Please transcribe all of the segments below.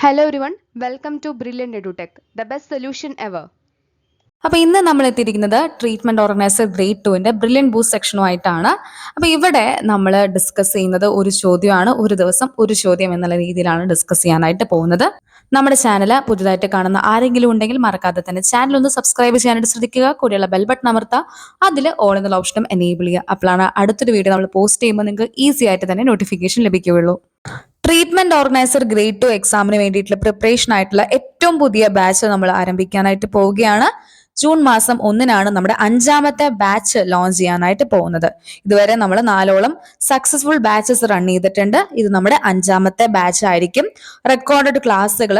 Hello everyone, welcome to Brilliant EduTech, the best solution ever. അപ്പോൾ ഇന്ന് നമ്മൾ എത്തിയിരിക്കുന്നത് treatment organiser grade 2 brilliant boost സെക്ഷനുമായിട്ടാണ്. അപ്പോൾ ഇവിടെ നമ്മൾ ഡിസ്കസ് ചെയ്യുന്നത് ഒരു ചോദ്യമാണ്, ഒരു ദിവസം ഒരു ചോദ്യം എന്നുള്ള രീതിയിലാണ് ഡിസ്കസ് ചെയ്യാനായിട്ട് പോകുന്നത്. നമ്മുടെ ചാനൽ പുതുതായിട്ട് കാണുന്ന ആരെങ്കിലും ഉണ്ടെങ്കിൽ മറക്കാതെ തന്നെ ചാനൽ ഒന്ന് സബ്സ്ക്രൈബ് ചെയ്യാനായിട്ട് ശ്രദ്ധിക്കുക. കൂടെയുള്ള ബെൽ ബട്ടൺ അമർത്തുക, അതിൽ ഓൾ എന്നുള്ള ഓപ്ഷനും എനേബിൾ ചെയ്യുക. അപ്പോഴാണ് അടുത്തൊരു വീഡിയോ നമ്മൾ പോസ്റ്റ് ചെയ്യുമ്പോൾ നിങ്ങൾക്ക് ഈസി ആയിട്ട് തന്നെ നോട്ടിഫിക്കേഷൻ ലഭിക്കുകയുള്ളൂ. ട്രീറ്റ്മെന്റ് ഓർഗനൈസർ ഗ്രേഡ് 2 എക്സാമിന് വേണ്ടിയിട്ടുള്ള പ്രിപ്പറേഷൻ ആയിട്ടുള്ള ഏറ്റവും പുതിയ ബാച്ച് നമ്മൾ ആരംഭിക്കാനായിട്ട് പോവുകയാണ്. ജൂൺ മാസം 1-നാണ് നമ്മുടെ 5ാമത്തെ ബാച്ച് ലോഞ്ച് ചെയ്യാനായിട്ട് പോകുന്നത്. ഇതുവരെ നമ്മൾ 4ഓളം സക്സസ്ഫുൾ ബാച്ചസ് റൺ ചെയ്തിട്ടുണ്ട്. ഇത് നമ്മുടെ 5ാമത്തെ ബാച്ച് ആയിരിക്കും. റെക്കോർഡഡ് ക്ലാസ്സുകൾ,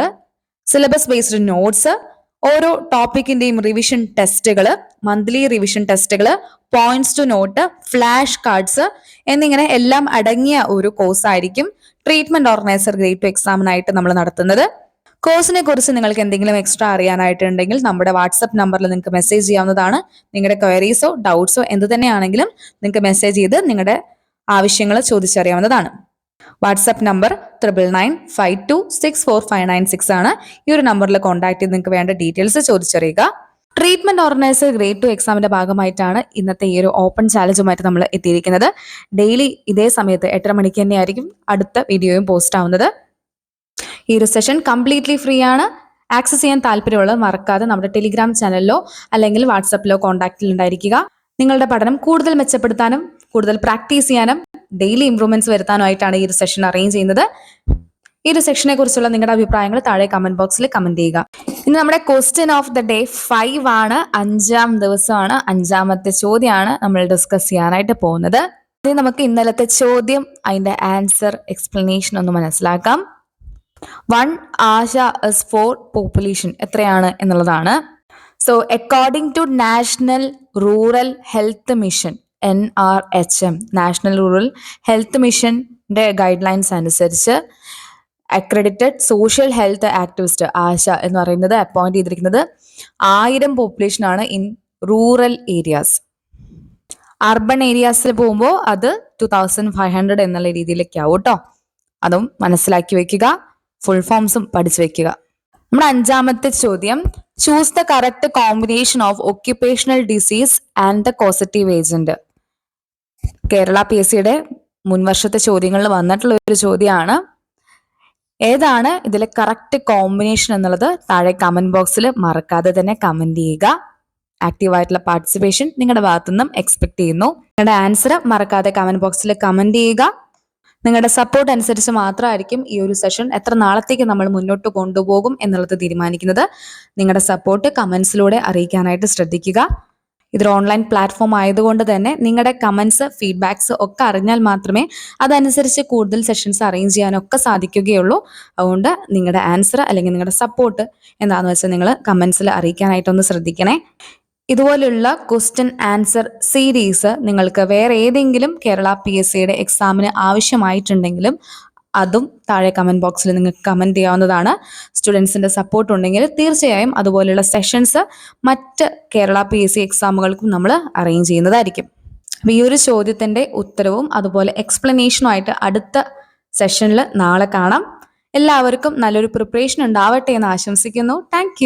സിലബസ് ബേസ്ഡ് നോട്ട്സ്, ഓരോ ടോപ്പിക്കിന്റെയും റിവിഷൻ ടെസ്റ്റുകൾ, മന്ത്ലി റിവിഷൻ ടെസ്റ്റുകൾ, points to note, flash cards എന്നിങ്ങനെ എല്ലാം അടങ്ങിയ ഒരു കോഴ്സ് ആയിരിക്കും ട്രീറ്റ്മെന്റ് ഓർഗനൈസർ ഗ്രേഡ് 2 എക്സാമിനായിട്ട് നമ്മൾ നടത്തുന്നത്. കോഴ്സിനെ കുറിച്ച് നിങ്ങൾക്ക് എന്തെങ്കിലും എക്സ്ട്രാ അറിയാനായിട്ടുണ്ടെങ്കിൽ നമ്മുടെ വാട്സപ്പ് നമ്പറിൽ നിങ്ങൾക്ക് മെസ്സേജ് ചെയ്യാവുന്നതാണ്. നിങ്ങളുടെ ക്വയറീസോ ഡൗട്ട്സോ എന്ത് തന്നെയാണെങ്കിലും നിങ്ങൾക്ക് മെസ്സേജ് ചെയ്ത് നിങ്ങളുടെ ആവശ്യങ്ങൾ ചോദിച്ചറിയാവുന്നതാണ്. വാട്സപ്പ് നമ്പർ 9995264596 ആണ്. ഈ ഒരു നമ്പറിൽ കോൺടാക്ട് ചെയ്ത് നിങ്ങൾക്ക് വേണ്ട ഡീറ്റെയിൽസ് ചോദിച്ചറിയുക. ട്രീറ്റ്മെന്റ് ഓർഗനൈസർ ഗ്രേഡ് 2 എക്സാമിന്റെ ഭാഗമായിട്ടാണ് ഇന്നത്തെ ഈ ഒരു ഓപ്പൺ ചാലഞ്ചുമായിട്ട് നമ്മൾ എത്തിയിരിക്കുന്നത്. ഡെയിലി ഇതേ സമയത്ത് 8:30 മണിക്ക് തന്നെയായിരിക്കും അടുത്ത വീഡിയോയും പോസ്റ്റ് ആവുന്നത്. ഈ ഒരു സെഷൻ കംപ്ലീറ്റ്ലി ഫ്രീ ആണ്. ആക്സസ് ചെയ്യാൻ താല്പര്യമുള്ളത് മറക്കാതെ നമ്മുടെ ടെലിഗ്രാം ചാനലിലോ അല്ലെങ്കിൽ വാട്സപ്പിലോ കോൺടാക്റ്റിൽ ഉണ്ടായിരിക്കുക. നിങ്ങളുടെ പഠനം കൂടുതൽ മെച്ചപ്പെടുത്താനും കൂടുതൽ പ്രാക്ടീസ് ചെയ്യാനും ഡെയിലി ഇംപ്രൂവ്മെന്റ്സ് വരുത്താനുമായിട്ടാണ് ഈ ഒരു സെഷൻ അറേഞ്ച് ചെയ്യുന്നത്. ഈ ഒരു സെക്ഷനെ കുറിച്ചുള്ള നിങ്ങളുടെ അഭിപ്രായങ്ങൾ താഴെ കമന്റ് ബോക്സിൽ കമന്റ് ചെയ്യുക. ഇന്ന് നമ്മുടെ ക്വസ്റ്റ്യൻ ഓഫ് ദ ഡേ 5 ആണ്. 5ാം ദിവസമാണ്, 5ാമത്തെ ചോദ്യമാണ് നമ്മൾ ഡിസ്കസ് ചെയ്യാനായിട്ട് പോകുന്നത്. നമുക്ക് ഇന്നലത്തെ ചോദ്യം, അതിന്റെ ആൻസർ, എക്സ്പ്ലനേഷൻ ഒന്ന് മനസ്സിലാക്കാം. 1 ആശ ഇസ് ഫോർ പോപ്പുലേഷൻ എത്രയാണ് എന്നുള്ളതാണ്. So according to national rural health mission NRHM, national rural health മിഷന്റെ ഗൈഡ് ലൈൻസ് അനുസരിച്ച് accredited social health activist ASHA എന്ന് പറയുന്നത് അപ്പോയിന്റ് ചെയ്തിരിക്കുന്നത് 1000 പോപ്പുലേഷൻ ആണ് ഇൻ റൂറൽ ഏരിയാസ്. അർബൺ ഏരിയാസിൽ പോകുമ്പോൾ അത് 2500 എന്നുള്ള രീതിയിലേക്ക് ആവും കേട്ടോ. അതും മനസ്സിലാക്കി വെക്കുക, ഫുൾ ഫോംസും പഠിച്ചു വെക്കുക. നമ്മുടെ 5ാമത്തെ ചോദ്യം, choose the correct combination of occupational disease and the causative agent. Kerala PSCയുടെ മുൻവർഷത്തെ ചോദ്യങ്ങളിൽ വന്നിട്ടുള്ള ഒരു ചോദ്യമാണ്. ഏതാണ് ഇതിലെ കറക്റ്റ് കോമ്പിനേഷൻ എന്നുള്ളത് താഴെ കമന്റ് ബോക്സിൽ മറക്കാതെ തന്നെ കമന്റ് ചെയ്യുക. ആക്റ്റീവായിട്ടുള്ള പാർട്ടിസിപ്പേഷൻ നിങ്ങളുടെ ഭാഗത്തുനിന്നും എക്സ്പെക്ട് ചെയ്യുന്നു. നിങ്ങളുടെ ആൻസർ മറക്കാതെ കമന്റ് ബോക്സിൽ കമന്റ് ചെയ്യുക. നിങ്ങളുടെ സപ്പോർട്ട് അനുസരിച്ച് മാത്രമായിരിക്കും ഈ ഒരു സെഷൻ എത്ര നാളത്തേക്ക് നമ്മൾ മുന്നോട്ട് കൊണ്ടുപോകും എന്നുള്ളത് തീരുമാനിക്കുന്നത്. നിങ്ങളുടെ സപ്പോർട്ട് കമന്റ്സിലൂടെ അറിയിക്കാനായിട്ട് ശ്രദ്ധിക്കുക. ഇതൊരു ഓൺലൈൻ പ്ലാറ്റ്ഫോം ആയതുകൊണ്ട് തന്നെ നിങ്ങളുടെ കമന്റ്സ്, ഫീഡ്ബാക്സ് ഒക്കെ അറിഞ്ഞാൽ മാത്രമേ അതനുസരിച്ച് കൂടുതൽ സെഷൻസ് അറേഞ്ച് ചെയ്യാനൊക്കെ സാധിക്കുകയുള്ളൂ. അതുകൊണ്ട് നിങ്ങളുടെ ആൻസർ അല്ലെങ്കിൽ നിങ്ങളുടെ സപ്പോർട്ട് എന്താണെന്ന് വെച്ചാൽ നിങ്ങൾ കമന്റ്സിൽ അറിയിക്കാനായിട്ടൊന്ന് ശ്രദ്ധിക്കണേ. ഇതുപോലുള്ള ക്വസ്റ്റ്യൻ ആൻസർ സീരീസ് നിങ്ങൾക്ക് വേറെ ഏതെങ്കിലും കേരള PSCയുടെ എക്സാമിന് ആവശ്യമായിട്ടുണ്ടെങ്കിലും അതും താഴെ കമന്റ് ബോക്സിൽ നിങ്ങൾക്ക് കമന്റ് ചെയ്യാവുന്നതാണ്. സ്റ്റുഡൻസിന്റെ സപ്പോർട്ട് ഉണ്ടെങ്കിൽ തീർച്ചയായും അതുപോലെയുള്ള സെഷൻസ് മറ്റ് കേരള PSC എക്സാമുകൾക്കും നമ്മൾ അറേഞ്ച് ചെയ്യുന്നതായിരിക്കും. ഈ ഒരു ചോദ്യത്തിന്റെ ഉത്തരവും അതുപോലെ എക്സ്പ്ലനേഷനുമായിട്ട് അടുത്ത സെഷനിൽ നാളെ കാണാം. എല്ലാവർക്കും നല്ലൊരു പ്രിപ്പറേഷൻ ഉണ്ടാവട്ടെ എന്ന് ആശംസിക്കുന്നു. താങ്ക്